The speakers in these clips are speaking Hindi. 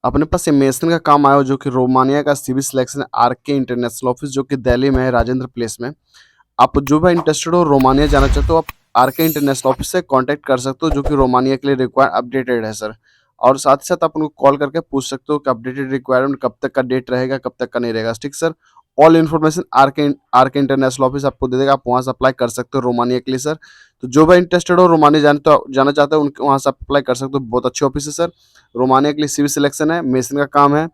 अपने पास ये मेसन का काम आया हो जो कि रोमानिया का civil selection RK international office जो कि दिल्ली में है, राजेंद्र प्लेस में। आप जो भी इंटरेस्टेड हो, रोमानिया जाना चाहते हो, आप आरके इंटरनेशनल ऑफिस से कांटेक्ट कर सकते हो जो कि रोमानिया के लिए रिक्वायर अपडेटेड है सर। और साथ ही साथ आप उनको कॉल करके पूछ सकते हो कि अपडेटेड रिक्वायरमेंट कब तक का डेट रहेगा, कब तक का नहीं रहेगा। ठीक sir. All information RK international office आपको दे देगा, आप वहाँ से अप्लाई कर सकते हो रोमानिया के लिए सर। तो जो भी इंटरेस्टेड हो रोमानिया जाना चाहते हो, उनके वहाँ से आप अप्लाई कर सकते हो। बहुत अच्छी ऑफिस है सर। रोमानिया के लिए सिविल सिलेक्शन है, मेसन का काम है।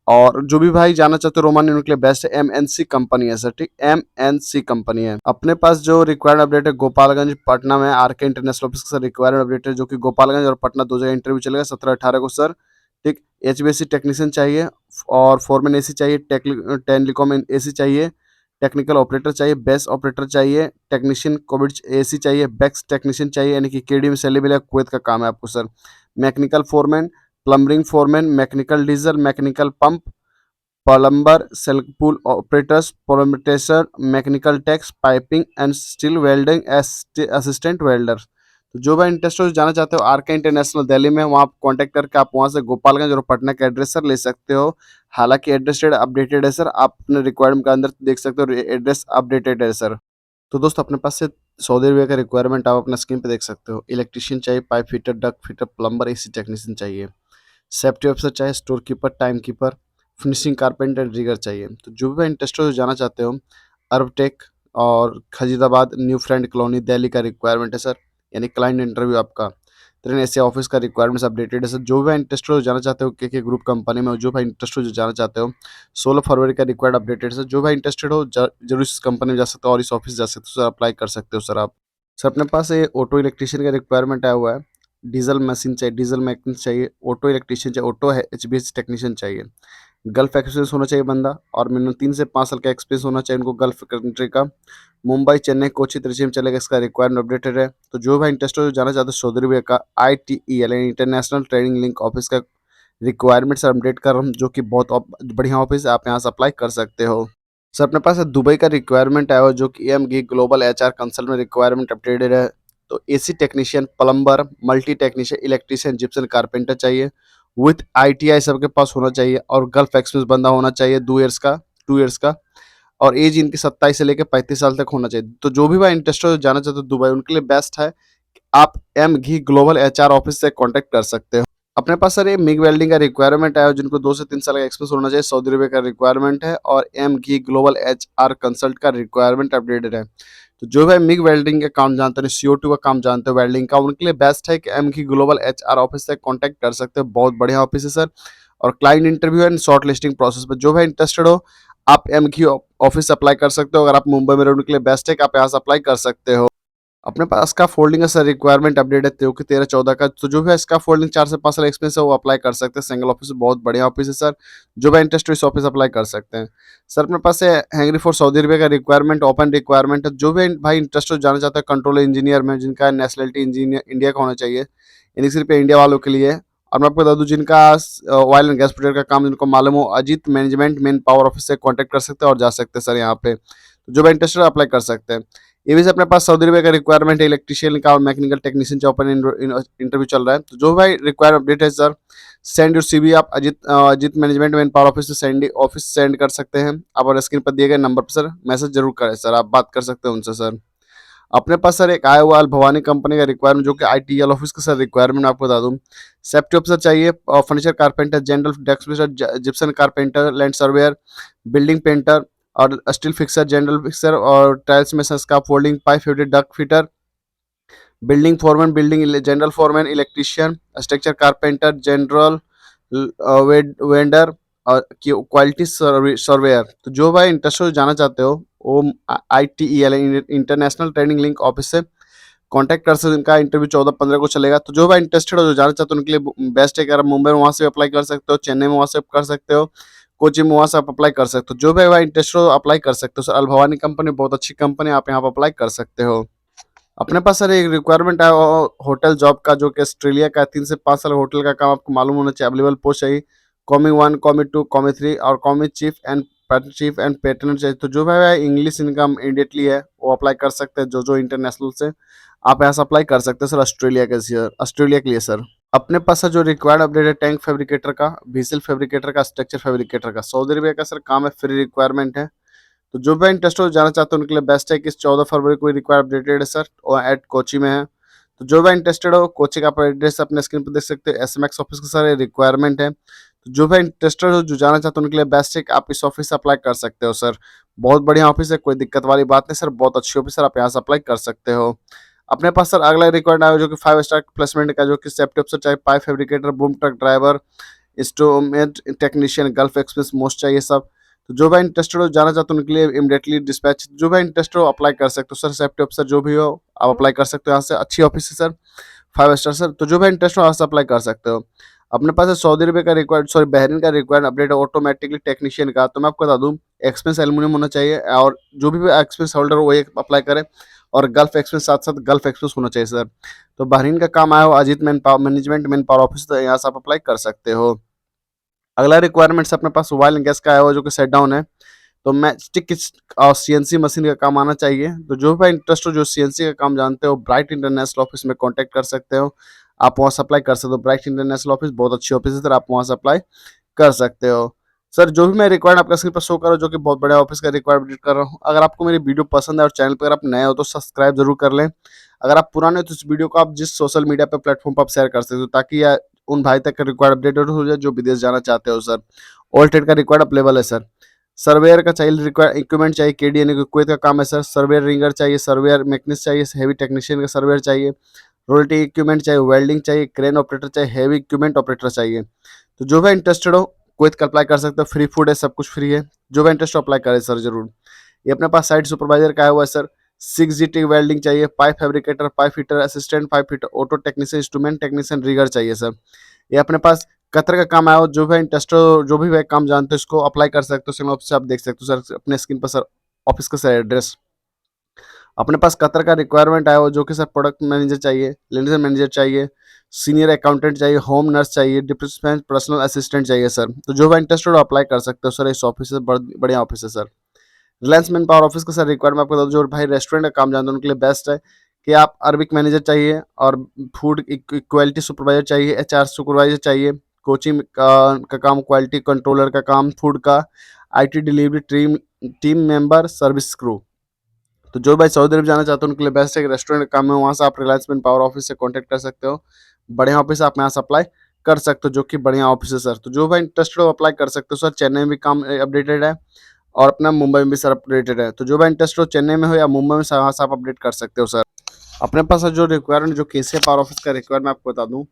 और जो भी भाई जाना चाहते हो रोमानिया, उनके लिए बेस्ट है। एमएनसी कंपनी है सर। ठीक, एमएनसी कंपनी है। अपने पास जो रिक्वायर्ड अपडेट है गोपालगंज पटना में आरके इंटरनेशनल ऑफिस का रिक्वायर्ड अपडेट है जो कि गोपालगंज और पटना दो जगह इंटरव्यू चलेगा 17-18 को सर। ठीक, एचबीएससी टेक्नीशियन चाहिए और फोरमैन एसी चाहिए, टेलीकॉम एसी चाहिए, टेक्निकल ऑपरेटर चाहिए, बेस ऑपरेटर चाहिए, टेक्नीशियन कोविड एसी चाहिए, बैक्स टेक्नीशियन चाहिए, यानी कि केडी में सेलेबल कुवैत का काम है आपको sir. Mechanical foreman, plumbing foreman, mechanical diesel, mechanical pump, plumber, self operators, promotion, mechanical tax, piping and steel welding, assistant welder. तो जो भी इंटरेस्ट हो जाना चाहते हो आरके इंटरनेशनल दिल्ली में, वहाँ आप कांटेक्ट करके आप वहाँ से गोपालगंज और पटना का एड्रेस सर ले सकते हो। हालांकि एड्रेस अपडेटेड है सर, आप अपने रिक्वायरमेंट के अंदर देख सकते हो एड्रेस अपडेटेड है सर। तो दोस्त अपने पास से सऊदी अरबिया का रिक्वायरमेंट आप अपना स्क्रीन पे देख सकते हो। इलेक्ट्रिशियन चाहिए, pipe fitter, duct fitter, plumber, AC technician चाहिए, सेफ्टी ऑफिसर चाहिए, store keeper, time keeper, finishing carpenter, rigger चाहिए। तो जो भी इंटरेस्टेड हो जाना चाहते हो, अरबटेक और खजीराबाद न्यू फ्रेंड कॉलोनी दिल्ली का रिक्वायरमेंट है सर। यानी क्लाइंट इंटरव्यू आपका ट्रेन ऐसे ऑफिस का रिक्वायरमेंट्स अपडेटेड है सर। जो भी इंटरेस्टेड हो जाना चाहते हो के ग्रुप कंपनी में, जो भी इंटरेस्टेड हो जाना चाहते हो, 16 फरवरी का रिक्वायर्ड अपडेटेड है सर। जो भी इंटरेस्टेड हो जरूर इस कंपनी में जा सकते हो और इस ऑफिस जा सकते हो सर, अप्लाई कर सकते हो सर आप। सर अपने पास ये ऑटो इलेक्ट्रिशियन का रिक्वायरमेंट आया हुआ है। डीजल मशीन चाहिए, डीजल मैकेनिक चाहिए, ऑटो इलेक्ट्रिशियन चाहिए, ऑटो है एचबीएस टेक्नीशियन चाहिए। गल्फ एक्सपीरियंस होना चाहिए बंदा, और मिनिमम 3 से 5 साल का एक्सपीरियंस होना चाहिए उनको गल्फ कंट्री का। मुंबई, चेन्नई, कोची, त्रिची में चलेगा, इसका रिक्वायरमेंट अपडेटेड है। तो जो भाई इंटरेस्टेड हो जाना चाहते हो सऊदी अरबिया का ITEL international training link office का रिक्वायरमेंट्स अपडेट कर रहा हूँ जो कि बहुत बढ़िया ऑफिस है, आप यहाँ से अप्लाई कर सकते हो। सर अपने पास दुबई का रिक्वायरमेंट आया हुआ जो कि EMG ग्लोबल HR कंसल्ट में रिक्वायरमेंट अपडेटेड है। तो AC technician, plumber, multi technician, electrician, Gipson carpenter चाहिए विथ ITI सबके पास होना चाहिए, और गल्फ एक्सपीरियंस बंदा होना चाहिए 2 ईयर्स का, और एज इनकी 27 से लेकर 35 साल तक होना चाहिए। तो जो भी भाई इंटरेस्टेड हो जाना चाहते हो दुबई, उनके लिए बेस्ट है आप एम घी ग्लोबल HR ऑफिस से कॉन्टेक्ट कर सकते हो। अपने पास सर ये मिग वेल्डिंग का रिक्वायरमेंट है जिनको 2 से 3 साल का एक्सपीरियंस होना चाहिए, सऊदी अरबिया का रिक्वायरमेंट है, और एम घी ग्लोबल HR कंसल्ट का रिक्वायरमेंट अपडेटेड है। तो जो भाई मिग वेल्डिंग का काम जानते हो, CO2 का काम जानते हो वेल्डिंग का, उनके लिए बेस्ट है कि एम घी ग्लोबल HR ऑफिस से कॉन्टैक्ट कर सकते हो। बहुत बढ़िया ऑफिस है सर। और client interview and short listing process पर जो भाई इंटरेस्टेड हो आप एम घी ऑफिस अप्लाई कर सकते हो। अगर आप मुंबई में रहो उनके लिए बेस्ट है कि आप यहाँ से अप्लाई कर सकते हो। अपने पास का फोल्डिंग का सर रिक्वायरमेंट अपडेट है जो कि 13-14 का। तो जो भी है इसका फोल्डिंग 4 से 5 साल एक्सपीरियंस है वो अप्लाई कर सकते हैं। सिंगल ऑफिस बहुत बढ़िया ऑफिस है सर। जो भी इंटरेस्ट इस ऑफिस अप्लाई कर सकते हैं। सर अपने पास है हैंगरी फॉर सऊदी अरबिया का रिक्वायरमेंट ओपन रिक्वायरमेंट है। जो भी भाई इंटरेस्ट जाना चाहते हैं कंट्रोल इंजीनियर में, जिनका नेशनलिटी इंजीनियर इंडिया का होना चाहिए, यानी सिर्फ इंडिया वालों के लिए। और मैं आपको बता दूं जिनका ऑयल एंड गैस प्रोजेक्ट का काम जिनको मालूम हो, Ajit management main power office से कॉन्टैक्ट कर सकते हैं और जा सकते हैं सर यहाँ पे। तो जो भी इंटरेस्टेड अप्लाई कर सकते हैं। ये भी से अपने पास सऊदी अरबिया का रिक्वायरमेंट है इलेक्ट्रिशियन का और मैकेनिकल टेक्नीशियन का ओपन इंटरव्यू चल रहा है। तो जो भाई रिक्वायर अपडेट है सर, सेंड योर CV आप Ajit management man power office से सेंड कर सकते हैं। आप और स्क्रीन पर दिए गए नंबर पर सर मैसेज जरूर करें सर, आप बात कर सकते हैं उनसे सर। अपने पास सर एक आया हुआ अल भवानी कंपनी का रिक्वायरमेंट जो कि ITEL ऑफिस का सर रिक्वायरमेंट आपको बता दूं। सेफ्टी ऑफिसर चाहिए, furniture carpenter, general desk fixer, Gipson carpenter, land surveyor, building painter और स्टील फिक्सर, जनरल फिक्सर और टाइल्स में का folding, pipe fitter, duct fitter, building foreman, building general foreman, electrician, structure carpenter, general vendor और क्वालिटी सर्वेयर। तो जो भाई इंटरेस्टेड जाना चाहते हो वो ITEL international training link office से कांटेक्ट कर सकते हो। इनका इंटरव्यू 14-15 को चलेगा। तो जो भाई इंटरेस्टेड हो जो जाना चाहते हो उनके लिए बेस्ट है कि अगर मुंबई में वहाँ से अप्लाई कर सकते हो, चेन्नई में वहाँ से कर सकते हो, कोची में वहाँ से आप अप्लाई कर सकते हो। जो भी भाई इंटरेस्टेड हो अप्लाई कर सकते हो सर। अल भवानी कंपनी बहुत अच्छी कंपनी है, आप यहाँ पर अप्लाई कर सकते हो। अपने पास सर एक रिक्वायरमेंट है होटल जॉब का जो कि ऑस्ट्रेलिया का 3 से 5 साल होटल का काम आपको मालूम होना चाहिए। अवेलेबल पोस्ट चाहिए कॉमी 1, कॉमी 2, कॉमी 3 और कॉमी चीफ एंड पैटर्न चाहिए। तो जो भाई इंग्लिश इनकम इमीडिएटली है वो अप्लाई कर सकते हैं। जो इंटरनेशनल से आप यहाँ से अप्लाई कर सकते हैं सर ऑस्ट्रेलिया के लिए सर। अपने पास जो रिक्वायर्ड अपडेट है टैंक फैब्रिकेटर का, व्हीसल फैब्रिकेटर का, स्ट्रक्चर फैब्रिकेटर का, सऊदी अरबिया का सर काम है, फ्री रिक्वायरमेंट है। तो जो भी इंटरेस्ट हो जाना चाहते हैं उनके लिए बेस्ट है कि इस 14 फरवरी को रिक्वायर्ड अपडेटेड है सर, और एट कोची में है। तो जो भी इंटरेस्टेड हो, कोची का आप एड्रेस अपने स्क्रीन पर देख सकते हो, एसएमएक्स ऑफिस का सर रिक्वायरमेंट है। तो जो भी इंटरेस्टेड हो, जो जाना चाहते हैं उनके लिए बेस्ट है कि आप इस ऑफिस से अप्लाई कर सकते हो सर। बहुत बढ़िया ऑफिस है, कोई दिक्कत वाली बात नहीं सर, बहुत अच्छी ऑफिस सर, आप यहाँ से अप्लाई कर सकते हो। अपने पास सर अगला रिक्वायर्ड आया जो कि 5 स्टार प्लेसमेंट का, जो कि सेफ्टी ऑफिसर चाहिए, pipe fabricator, boom truck driver, instrument technician, gulf express most चाहिए सब। तो जो भाई इंटरेस्टेड हो जाना चाहते हो उनके लिए इमीडिएटली डिस्पैच, जो भाई इंटरेस्टेड हो अप्लाई कर सकते हो सर, सेफ्टी ऑफिसर जो भी हो आप अप्लाई कर सकते हो यहाँ से, अच्छी ऑफिस है सर, 5 स्टार सर। तो जो भाई इंटरेस्ट हो यहाँ से अप्लाई कर सकते हो। अपने पास है सऊदी अरबिया का रिक्वायर्ड, सॉरी बहरीन का रिक्वायर्ड अपडेट है ऑटोमेटिकली टेक्नीशियन का। तो मैं आपको बता दूं, एक्सपीरियंस एल्यूमिनियम होना चाहिए, और जो भी एक्सपीरियंस होल्डर हो वही अप्लाई करे, और गल्फ एक्सपीरियंस साथ साथ गल्फ एक्सपीरियंस होना चाहिए सर। तो बहरीन का काम आया हो, Ajit man power management man power office, तो यहाँ से आप अप्लाई कर सकते हो। अगला रिक्वायरमेंट्स अपने पास ऑयल एंड गैस का आया हुआ जो कि सेट डाउन है। तो मैं स्टिक और सीएनसी मशीन का काम आना चाहिए। तो जो भी इंटरेस्ट हो, जो सीएनसी का काम जानते हो, ब्राइट इंटरनेशनल ऑफिस में कांटेक्ट कर सकते हो, आप वहाँ से अप्लाई कर सकते हो। ब्राइट इंटरनेशनल ऑफिस बहुत अच्छी ऑफिस है सर, आप वहाँ से अप्लाई कर सकते हो। सर जो भी मैं रिक्वायर्ड आपका स्क्रीन पर शो कर रहा हूँ, जो कि बहुत बड़े ऑफिस का रिक्वायर्ड कर रहा हूँ। अगर आपको मेरी वीडियो पसंद है और चैनल पर अगर आप नए हो तो सब्सक्राइब जरूर कर लें। अगर आप पुराने हो तो इस वीडियो को आप जिस सोशल मीडिया पे प्लेटफॉर्म पर आप शेयर कर सकते हो, ताकि उन भाई तक का रिक्वायर्ड अपडेटेड हो जाए जो विदेश जाना चाहते हो सर। ऑल ट्रेड का रिक्वायर्ड अवेलेबल है सर। सर्वेयर का चाहिए, रिक्वायर इक्विपमेंट चाहिए, केडीएन कुवैत का काम है सर। सर्वेयर रिंगर चाहिए, सर्वेयर मैकेनिस्ट चाहिए, हेवी टेक्नीशियन का सर्वेयर चाहिए, रोल्टी इक्विपमेंट चाहिए, वेल्डिंग चाहिए, क्रेन ऑपरेटर चाहिए, हेवी इक्विपमेंट ऑपरेटर चाहिए। तो जो भी इंटरेस्टेड हो कुवैत का अप्लाई कर सकते हो, फ्री फूड है, सब कुछ फ्री है। जो भी इंटरेस्ट हो अप्लाई करें सर जरूर। ये अपने पास साइट सुपरवाइजर का आया हुआ है सर। 6 GT वेल्डिंग चाहिए, pipe fabricator, pipe fitter, assistant pipe fitter, auto technician, instrument technician, rigger चाहिए सर। ये अपने पास कतर का काम आया हो, जो भी इंटरेस्ट हो, जो भी काम जानते हो इसको अप्लाई कर सकते हो। सिंगल ऑफिस से आप देख सकते हो सर अपने स्क्रीन पर सर, ऑफिस का सर एड्रेस। अपने पास कतर का रिक्वायरमेंट आया हो, जो कि सर प्रोडक्ट मैनेजर चाहिए, लेंडर मैनेजर चाहिए, सीनियर अकाउंटेंट चाहिए, होम नर्स चाहिए, डिप्टी पर्सनल असिस्टेंट चाहिए सर। तो जो भी इंटरेस्टेड हो अप्लाई कर सकते हो सर, इस ऑफिस से बढ़िया ऑफिस है sir. Reliance man power office का सर रिक्वायरमेंट आपको बता दूं, जो भाई रेस्टोरेंट का काम जानते हैं उनके लिए बेस्ट है कि आप अरबिक मैनेजर चाहिए, और फूड क्वालिटी सुपरवाइजर चाहिए, एचआर सुपरवाइजर चाहिए, कोचिंग का काम, क्वालिटी कंट्रोलर का काम, फूड का, IT delivery team team member, service crew. तो जो भाई सऊदी अरब जाना चाहते हैं उनके लिए बेस्ट है कि रेस्टोरेंट का काम है, वहाँ से आप रिलायंस मैन पावर ऑफिस से कॉन्टैक्ट कर सकते हो। बढ़िया ऑफिस आप यहाँ से अप्लाई कर सकते हो, जो कि बढ़िया ऑफिस है सर। तो जो भाई इंटरेस्टेड हो अप्लाई कर सकते हो सर। चेन्नई में भी काम अपडेटेड है, और अपना मुंबई में भी सर अपडेटेड है। तो जो भी इंटरेस्ट हो चेन्नई में हो या मुंबई में, वहाँ से आप अपडेट कर सकते हो सर। अपने पास जो रिक्वायरमेंट, जो केसीए पावर ऑफिस का रिक्वायरमेंट मैं आपको बता दूं,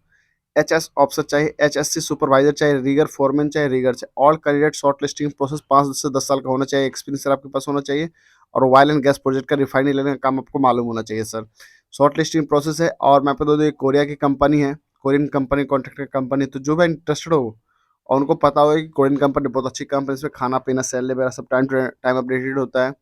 एचएस ऑफिसर चाहिए, एचएससी सुपरवाइजर चाहिए, रीगर फोरमैन चाहिए, रीगर चाहिए। All candidate short listing process 5 से 10 साल का होना चाहिए, एक्सपीरियंस सर आपके पास होना चाहिए, और ऑयल एंड गैस प्रोजेक्ट का रिफाइनरी लेने का काम आपको मालूम होना चाहिए सर। शॉर्ट लिस्टिंग प्रोसेस है, और मैं आपको बता दूं कोरिया की कंपनी है, कोरियन कंपनी कॉन्ट्रैक्टर कंपनी। तो जो भी इंटरेस्टेड हो और उनको पता हो कि कोरियन कंपनी बहुत अच्छी कंपनी, इसमें खाना पीना सैलरी वगैरह सब टाइम टू टाइम अपडेटेड होता है।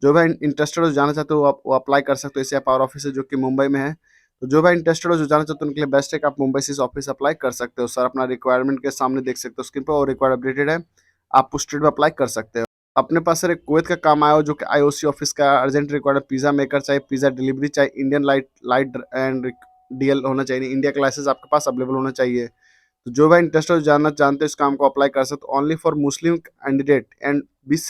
जो भी इंटरेस्टेड हो जाना चाहते हो आप वो अप्लाई कर सकते हो। एशिया पावर ऑफिस है जो कि मुंबई में है। तो जो भी इंटरेस्टेड हो, जो जाना चाहते हो उनके लिए बेस्ट है कि आप मुंबई से इस ऑफिस अप्लाई कर सकते हो सर। अपना रिक्वायरमेंट के सामने देख सकते हो स्क्रीन पर, और रिक्वायर्ड अपडेटेड है, आप उस स्टेट में अप्लाई कर सकते हो। अपने पास सर एक कुवैत का काम आया हो, जो कि आईओसी ऑफिस का अर्जेंट रिक्वायर्ड, पिज्जा मेकर चाहिए, पिज्जा डिलीवरी चाहिए, Indian light light and DL होना चाहिए, इंडिया का लाइसेंस आपके पास अवेलेबल होना चाहिए। तो जो भी इंटरेस्टेड जानना जानते हो इस काम को अप्लाई कर सकते हो। Only for Muslim candidate, and 22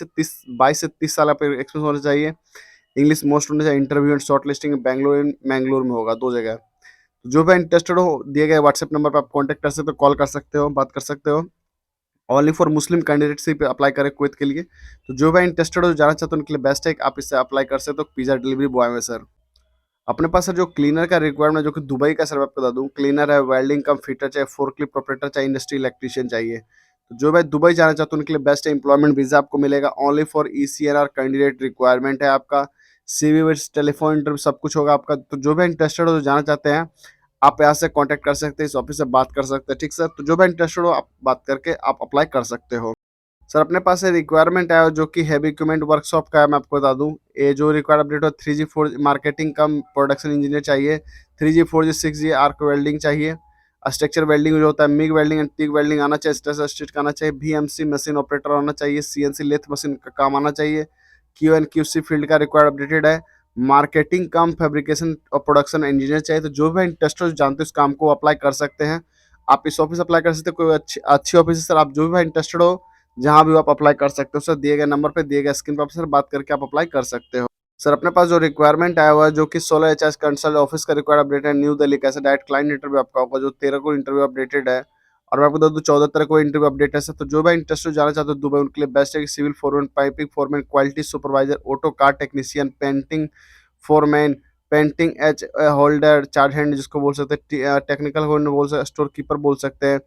से 30 साल आप एक्सपीरियंस होना चाहिए। इंग्लिश मोस्ट होना चाहिए। Interview and short listing Bangalore में होगा, 2 जगह। तो जो भी इंटरेस्टेड हो दिए गए व्हाट्सएप नंबर पर आप कॉन्टैक्ट कर सकते हो, कॉल कर सकते हो, बात कर सकते हो। ओनली फॉर मुस्लिम कैंडिडेट्स ही पे अप्लाई करें कुवैत के लिए। तो जो भी इंटरेस्टेड हो जाना चाहते हो उनके लिए बेस्ट है कि आप इससे अप्लाई कर सकते हो पिज्जा डिलीवरी बॉय में सर। अपने पास सर जो क्लीनर का रिक्वायरमेंट है, जो कि दुबई का सर मैं आपको बता दूं, क्लीनर है, वेल्डिंग कम फिटर चाहिए, फोर्कलिफ्ट ऑपरेटर चाहिए, इंडस्ट्री इलेक्ट्रीशियन चाहिए। तो जो भाई दुबई जाना चाहते हैं उनके लिए बेस्ट है, एम्प्लॉयमेंट वीजा आपको मिलेगा। Only for ECNR candidate requirement है आपका। सीवी विद टेलीफोन इंटरव्यू सब कुछ होगा आपका। तो जो भी इंटरेस्टेड हो, जो जाना चाहते हैं, आप यहाँ से कांटेक्ट कर सकते हैं, इस ऑफिस से बात कर सकते हैं, ठीक सर। तो जो भी इंटरेस्टेड हो आप बात करके आप अप्लाई कर सकते हो सर। अपने पास रिक्वायरमेंट है जो कि हैवी इक्विपमेंट वर्कशॉप का है, मैं आपको बता दूं। ये जो रिक्वायर्ड अपडेट हो, 3G 4G मार्केटिंग कम प्रोडक्शन इंजीनियर चाहिए, 3G 4G 6G arc welding चाहिए, स्ट्रक्चर वेल्डिंग जो होता है, MiG welding and TIG welding आना चाहिए, स्ट्रेस स्टिच का आना चाहिए, VMC मशीन ऑपरेटर आना चाहिए, CNC लेथ मशीन का काम आना चाहिए, QNQC फील्ड का रिक्वायर्ड अपडेटेड है, मार्केटिंग कम फैब्रिकेशन और प्रोडक्शन इंजीनियर चाहिए। तो जो भी इंटरेस्टेड जानते हो इस काम को अप्लाई कर सकते हैं। आप इस ऑफिस अप्लाई कर सकते हो, कोई अच्छी अच्छी ऑफिस है सर, आप जो भी इंटरेस्टेड हो जहाँ भी आप अप्लाई कर सकते हो सर। दिए गए नंबर पे, दिए गए स्क्रीन पर सर बात करके आप अप्लाई कर सकते हो। सर अपने पास जो रिक्वायरमेंट आया हुआ है जो कि 16 एचएस कंसल्ट ऑफिस का रिक्वायर्ड अपडेट है न्यू दिल्ली का, ऐसे डायरेक्ट क्लाइंट इंटरव्यू आपका होगा जो 13 को इंटरव्यू अपडेटेड है। और मैं आपको बता दूं 14 तारीख को इंटरव्यू अपडेट है सर। तो जो भी इंटरेस्टेड जाना चाहते हो दुबई, उनके लिए बेस्ट है कि civil foreman, piping foreman, quality supervisor, auto car technician, painting foreman, painting H holder, charge hand जिसको बोल सकते हैं, टेक्निकल होल्डर बोल सकते हैं, स्टोर कीपर बोल सकते हैं।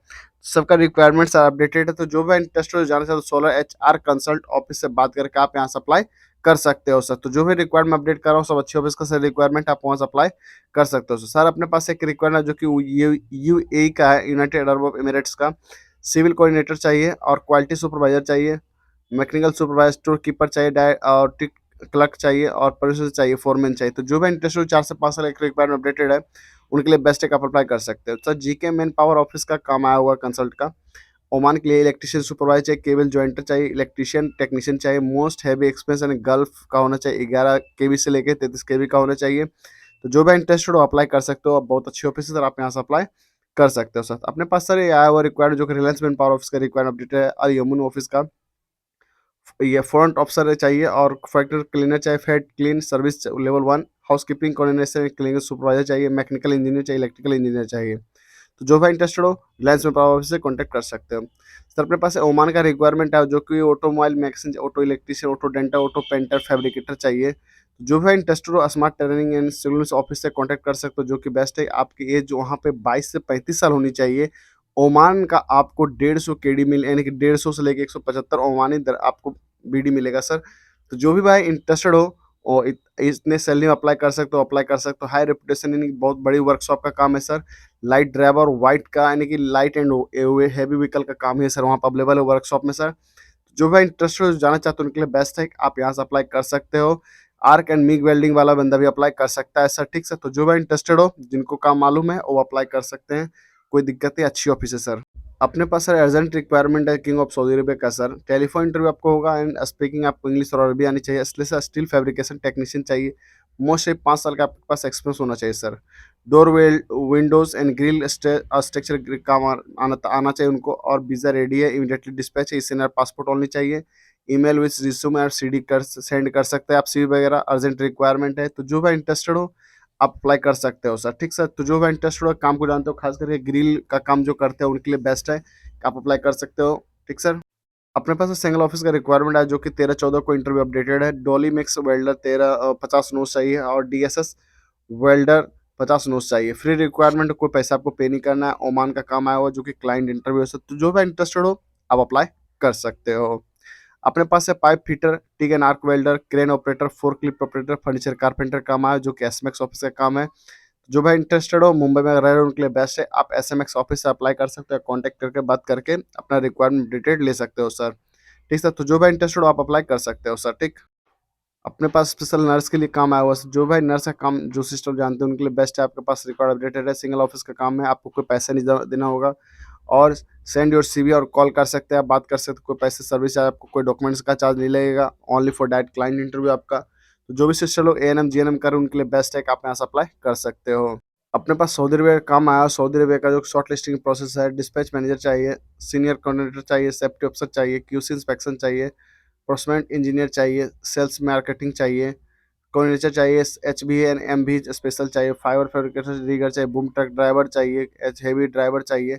सबका रिक्वायरमेंट्स अपडेटेड है। तो जो भी इंटरेस्टेड जाना चाहते हो 16 एचआर कंसल्ट ऑफिस से बात करके आप यहाँ से अप्लाई कर सकते हो सर। तो जो भी रिक्वायर्ड मैं अपडेट कर रहा हूँ सब अच्छी ऑफिस का सर रिक्वायरमेंट आप वहाँ से अप्लाई कर सकते हो सर। अपने पास एक रिक्वायरमेंट जो कि यूएई का है, यूनाइटेड अरब ऑफ एमिरेट्स का, सिविल कोऑर्डिनेटर चाहिए और क्वालिटी सुपरवाइजर चाहिए, मैकेनिकल सुपरवाइजर, स्टोर कीपर चाहिए और क्लर्क चाहिए और प्रोड्यूसर चाहिए, फोरमैन चाहिए। तो जो भी इंटरेस्टेड 4 से 5 साल एक रिक्वायरमेंट अपडेटेड है उनके लिए बेस्ट एक आप अप्लाई कर सकते हो sir. GK man power office का काम आया हुआ कंसल्ट का, ओमान के लिए इलेक्ट्रिशियन सुपरवाइजर चाहिए, केबल जॉइंटर चाहिए, इलेक्ट्रिशियन टेक्नीशियन चाहिए, मोस्ट हैवी एक्सपेंस यानी गल्फ का होना चाहिए, 11 केवी से लेकर 33 केवी का होना चाहिए। तो जो भी इंटरेस्टेड हो अप्लाई कर सकते हो। बहुत अच्छी ऑफिस है सर, आप यहाँ से अप्लाई कर सकते हो सर। अपने पास सर ये आया हुआ रिक्वायर्ड जो कि रिलायंस मैन पावर ऑफिस का रिक्वायर्ड अपडेट है, और यमुन ऑफिस का ये फ्रंट ऑफिसर चाहिए और फैक्ट्री क्लीनर चाहिए, फेड clean service level 1, housekeeping coordination cleaning supervisor चाहिए, मैकेनिकल इंजीनियर चाहिए, इलेक्ट्रिकल इंजीनियर चाहिए। तो जो भी इंटरेस्टेड हो रिलायंस में पावर ऑफिस से कॉन्टैक्ट कर सकते हो सर। अपने पास ओमान का रिक्वायरमेंट है जो कि automobile mechanic, auto electrician, auto denter, auto painter, fabricator चाहिए। तो जो भी इंटरेस्टेड हो smart training and civils office से कॉन्टैक्ट कर सकते हो जो कि बेस्ट है। आपकी एज जो वहाँ पे 22 से 35 साल होनी चाहिए। ओमान का आपको 150 केडी मिल यानी कि 150 से लेके 175 ओमानी दर आपको बीडी मिलेगा सर। तो जो भी भाई इंटरेस्टेड हो और इतने सैलरी में अप्लाई कर सकते हो। हाई रेपुटेशन यानी कि बहुत बड़ी वर्कशॉप का काम है सर। लाइट ड्राइवर वाइट का यानी कि लाइट एंड हैवी व्हीकल का काम है सर, वहाँ पर अवेलेबल है वर्कशॉप में सर। जो भी इंटरेस्टेड जाना चाहते हो उनके लिए बेस्ट है, आप यहाँ से अप्लाई कर सकते हो। आर्क एंड मिग वेल्डिंग वाला बंदा भी अप्लाई कर सकता है सर, ठीक सर। तो जो भी इंटरेस्टेड हो जिनको काम मालूम है वो अप्लाई कर सकते हैं, कोई दिक्कत नहीं, अच्छी ऑफिस है सर। अपने पास सर अर्जेंट रिक्वायरमेंट है किंग ऑफ सऊदी अरेबिया का सर। टेलीफोन इंटरव्यू आपको होगा एंड स्पीकिंग आपको इंग्लिश और अरबी आनी चाहिए। इसलिए सर स्टील फैब्रिकेशन टेक्नीशियन चाहिए, मोस्ट 5 साल का आपके पास एक्सपीरियंस होना चाहिए sir. Door Windows and grill structure काम आना चाहिए उनको, और वीज़ा रेडी है, इमीडिएटली डिस्पैच है, इससे पासपोर्ट ओनली चाहिए। ईमेल विथ रिज्यूम और सीडी कर सेंड कर सकते हैं आप, सीवी वगैरह अर्जेंट रिक्वायरमेंट है। तो जो भी इंटरेस्टेड हो आप अप्लाई कर सकते हो सर, ठीक सर। तो जो भी इंटरेस्टेड हो काम को जानते हो, खास करके ग्रिल का काम जो करते हैं उनके लिए बेस्ट है, आप अप्लाई कर सकते हो, ठीक सर। अपने पास सिंगल ऑफिस का रिक्वायरमेंट है जो कि 13-14 को इंटरव्यू अपडेटेड है। डॉली मिक्स वेल्डर 50 नोट्स चाहिए और डीएसएस वेल्डर 50 नोट्स चाहिए। फ्री रिक्वायरमेंट, कोई पैसा आपको पे नहीं करना है। ओमान का काम आया हुआ जो कि क्लाइंट इंटरव्यू है। तो जो भी इंटरेस्टेड हो आप अप्लाई कर सकते हो। अपने पास है pipe fitter, TIG and arc welder, crane operator, forklift operator, furniture carpenter काम आया जो कि एसएमएक्स ऑफिस का काम है। जो भाई इंटरेस्टेड हो मुंबई में रह रहे हो उनके लिए बेस्ट है, आप एसएमएक्स ऑफिस से अप्लाई कर सकते हो, कॉन्टैक्ट करके बात करके अपना रिक्वायरमेंट डिटेल ले सकते हो सर, ठीक सर। तो जो भाई इंटरेस्टेड हो आप अप्लाई कर सकते हो सर, ठीक। अपने पास स्पेशल नर्स के लिए काम आया हुआ है। जो भाई नर्स का काम जो सिस्टम जानते हैं उनके लिए बेस्ट है, आपके पास रिकॉर्ड अपडेटेड है। सिंगल ऑफिस का काम है, आपको कोई पैसा नहीं देना होगा, और सेंड योर सीवी और कॉल कर सकते हैं, आप बात कर सकते हो, कोई पैसे सर्विस चार्ज आपको कोई डॉक्यूमेंट्स का चार्ज नहीं लगेगा, only for direct client interview आपका। तो जो भी सिस्टर लोग एएनएम जीएनएम करें उनके लिए बेस्ट है कि आप यहाँ से अप्लाई कर सकते हो। अपने पास सऊदी अरबिया का काम आया, सऊदी अरबिया का जो शॉर्ट लिस्टिंग प्रोसेस है, डिस्पैच मैनेजर चाहिए, सीनियर कोऑर्डिनेटर चाहिए, सेफ्टी ऑफिसर चाहिए, क्यूसी इंस्पेक्शन चाहिए, प्रोसमेंट इंजीनियर चाहिए, सेल्स मार्केटिंग चाहिए, कोऑर्डिनेटर चाहिए, एचबी एंड एमबी स्पेशल चाहिए, फाइबर फैब्रिकेटर रीगर चाहिए, बूम ट्रक ड्राइवर चाहिए, एच हेवी ड्राइवर चाहिए,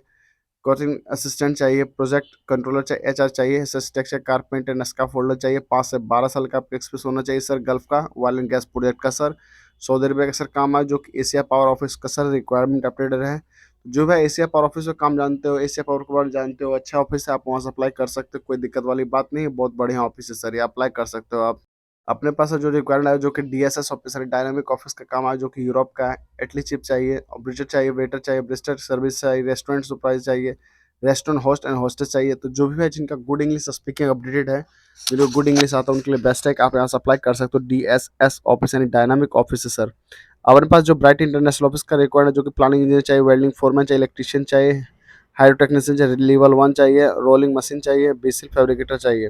कोचिंग असिस्टेंट चाहिए, प्रोजेक्ट कंट्रोलर चाहिए, एचआर चाहिए, स्ट्रक्चर कारपेंटर नस्का फोल्डर चाहिए। 5 से 12 साल का आपका एक्सपीरियंस होना चाहिए सर। गल्फ का ऑयल एंड गैस प्रोजेक्ट का सर, सऊदी अरबिया का सर काम है जो कि एशिया पावर ऑफिस का सर रिक्वायरमेंट अपडेटेड है। जो भी एशिया पावर ऑफिस का काम जानते हो, एशिया पावर के बारे में जानते हो, अच्छा ऑफिस है, आप वहाँ से अप्लाई कर सकते हो, कोई दिक्कत वाली बात नहीं है, बहुत बढ़िया ऑफिस है सर, ये अप्लाई कर सकते हो आप। अपने पास जो रिक्वायरमेंट है जो कि डीएसएस ऑफिसर डायनामिक ऑफिस का काम है जो कि यूरोप का है। इटली चिप चाहिए, ब्रिजर चाहिए, वेटर चाहिए, ब्रिस्टर सर्विस चाहिए, रेस्टोरेंट सुपरवाइजर चाहिए, रेस्टोरेंट होस्ट एंड हॉस्टेस चाहिए। तो जो भी है जिनका गुड इंग्लिश स्पीकिंग अपडेटेड है, जो गुड इंग्लिश आता है उनके लिए बेस्ट है कि आप यहाँ से अप्लाई कर सकते हो। डीएसएस ऑफिस यानी डायनामिक ऑफिस है सर। हमारे पास जो ब्राइट इंटरनेशनल ऑफिस का रिक्वायर्ड है जो कि प्लानिंग इंजीनियर चाहिए, वेल्डिंग फोरमैन चाहिए, इलेक्ट्रिशियन चाहिए, हाइड्रो टेक्नीशियन चाहिए, लेवल 1 चाहिए, रोलिंग मशीन चाहिए, बेसिक फैब्रिकेटर चाहिए,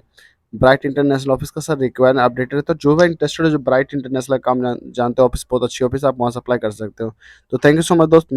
ब्राइट इंटरनेशनल ऑफिस का सर रिक्वायरमेंट अपडेटेड है, तो जो भी इंटरेस्टेड है, जो ब्राइट इंटरनेशनल काम जानते हो ऑफिस बहुत अच्छी ऑफिस, आप वहाँ से अप्लाई कर सकते हो। तो थैंक यू सो मच दोस्त।